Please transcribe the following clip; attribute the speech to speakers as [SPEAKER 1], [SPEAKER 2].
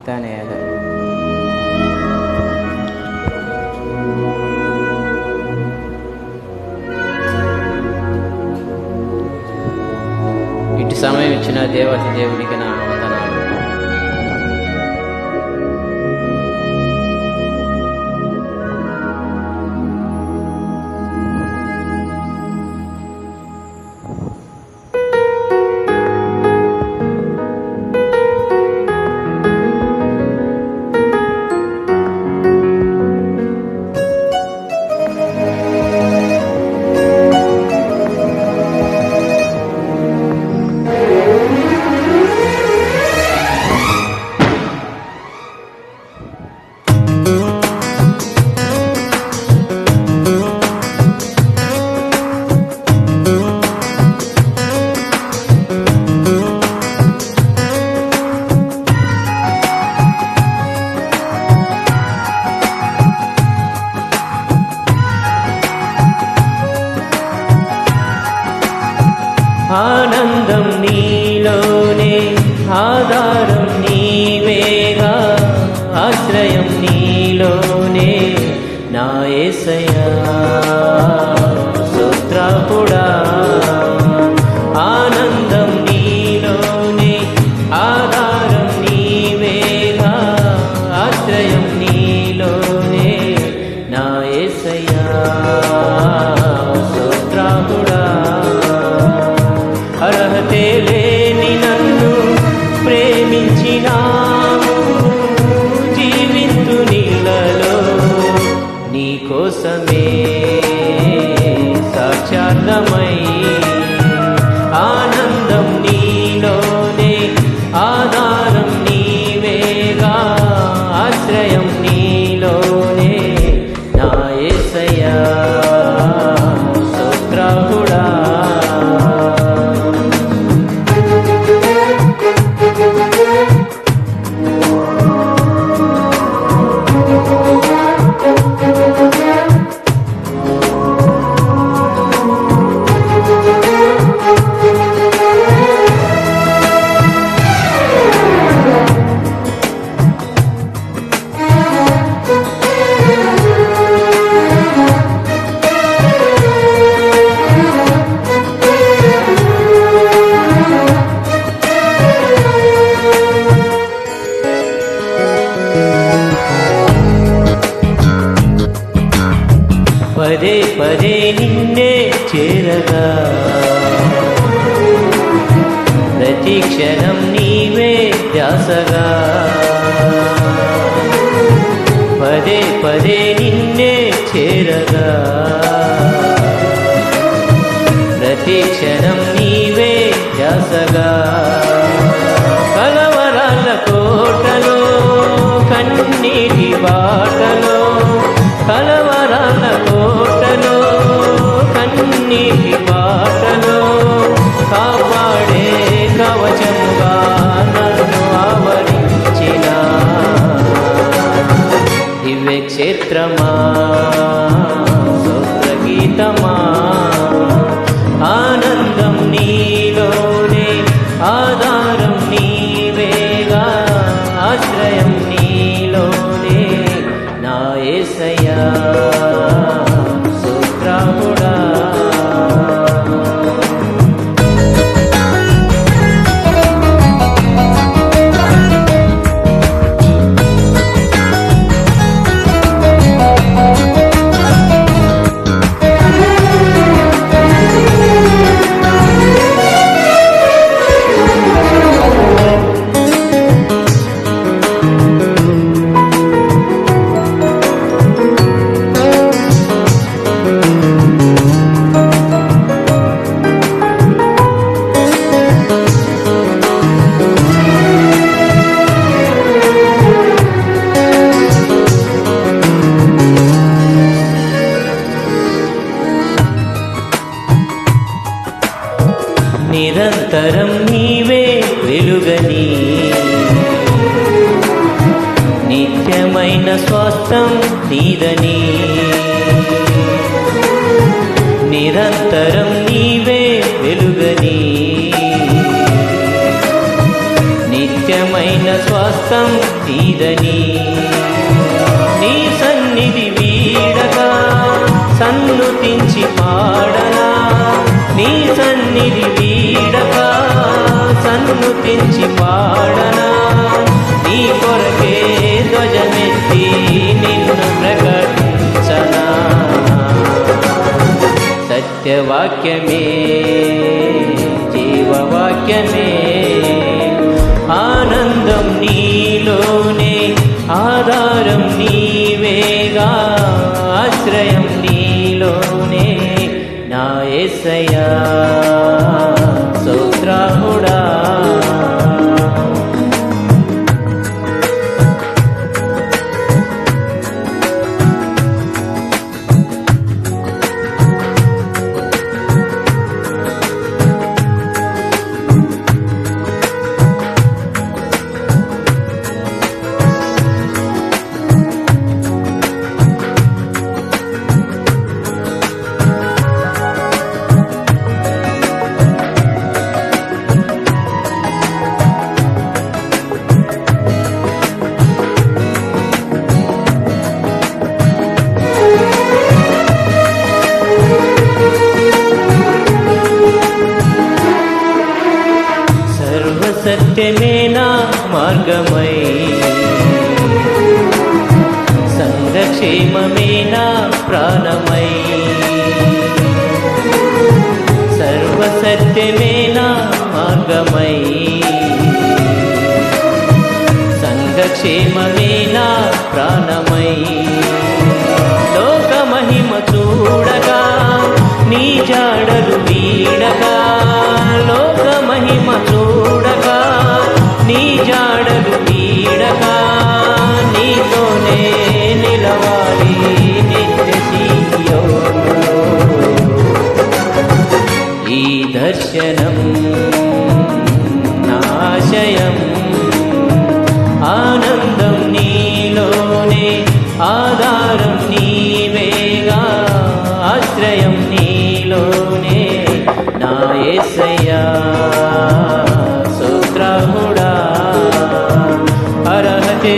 [SPEAKER 1] ధన్యవాదాలు. ఇటు సమయం ఇచ్చిన దేవత దేవుడికి నా వందనాలు.
[SPEAKER 2] ఆనందం నీలోనే, ఆధారం నీవేగా, ఆశ్రయం నీలోనే నా యేసయ్యా. స్తోత్రపుడా ఆనందం నీలోనే, ఆధారం నీవేగా, ఆశ్రయం నీలోనే నా యేసయ్యా. స్తోత్రపుడా అర్హతే లేని నన్ను ప్రేమించినావు, జీవింతు నీళ్ళలో నీ కోసమే సాక్షాత్మై. ఆనందం నీలోనే, ఆధారం నీవేగా, ఆశ్రయం నీలోనే నా యేసయ్యా. స్తోత్రపుడా పదే పదే నిన్నే చేరగా, ప్రతి క్షణం నీవే ధ్యాసగా. పదే పదే నిన్నే చేరగా, ప్రతి క్షణం నీవే ధ్యాసగా. కలవరాల కోటలో, కన్నీటి బాటలో, కలవరాల కోటలో, కన్నీటి బాటలో, కాపాడే కవచముగా నన్ను ఆవరించిన దివ్య క్షేత్రమా, స్తోత్రగీతమా. ఆనందం నీలోనే, ఆధారం నీవేగా, ఆశ్రయం నీలోనే నా యేసయ్యా. స్తోత్రపుడా నిరంతరం నీవే వెలుగని, నిత్యమైన స్వాస్థ్యం నీదని. నిరంతరం నీవే వెలుగని, నిత్య నిత్యమైన స్వాస్థం నీదని నీ సన్నిధి వీడగా సన్నుతించి పాడనా నీ సన్నిధి వీడగా సన్నుతించి పాడనా నీ కొరకే ధ్వజమెత్తి నిన్ను ప్రకటించనా సత్యవాక్యమే జీవవాక్యమే ఆనందం నీలోనే ఆధారం నీవేగా ఆశ్రయం నీలోనే నా యేసయ్యా స్తోత్రాహుడా సత్యమే నా మార్గమై సంఘక్షేమమే నా ప్రాణమై సర్వసత్యమే నా మార్గమై సంఘక్షేమమే నా ప్రాణమై లోక మహిమ చూడగా నీ జాడలు వీడగా లోక మహిమ చూడగా నీ జాడలు వీడగా నీతోనే నిలవాలి నిత్య సీయోనులో ఈ దర్శనం నాశయం ఆనందం నీలోనే ఆధారం నీవేగా ఆశ్రయం నీలోనే నా యేసయ్యా స్తోత్రాహుడా అర్హతే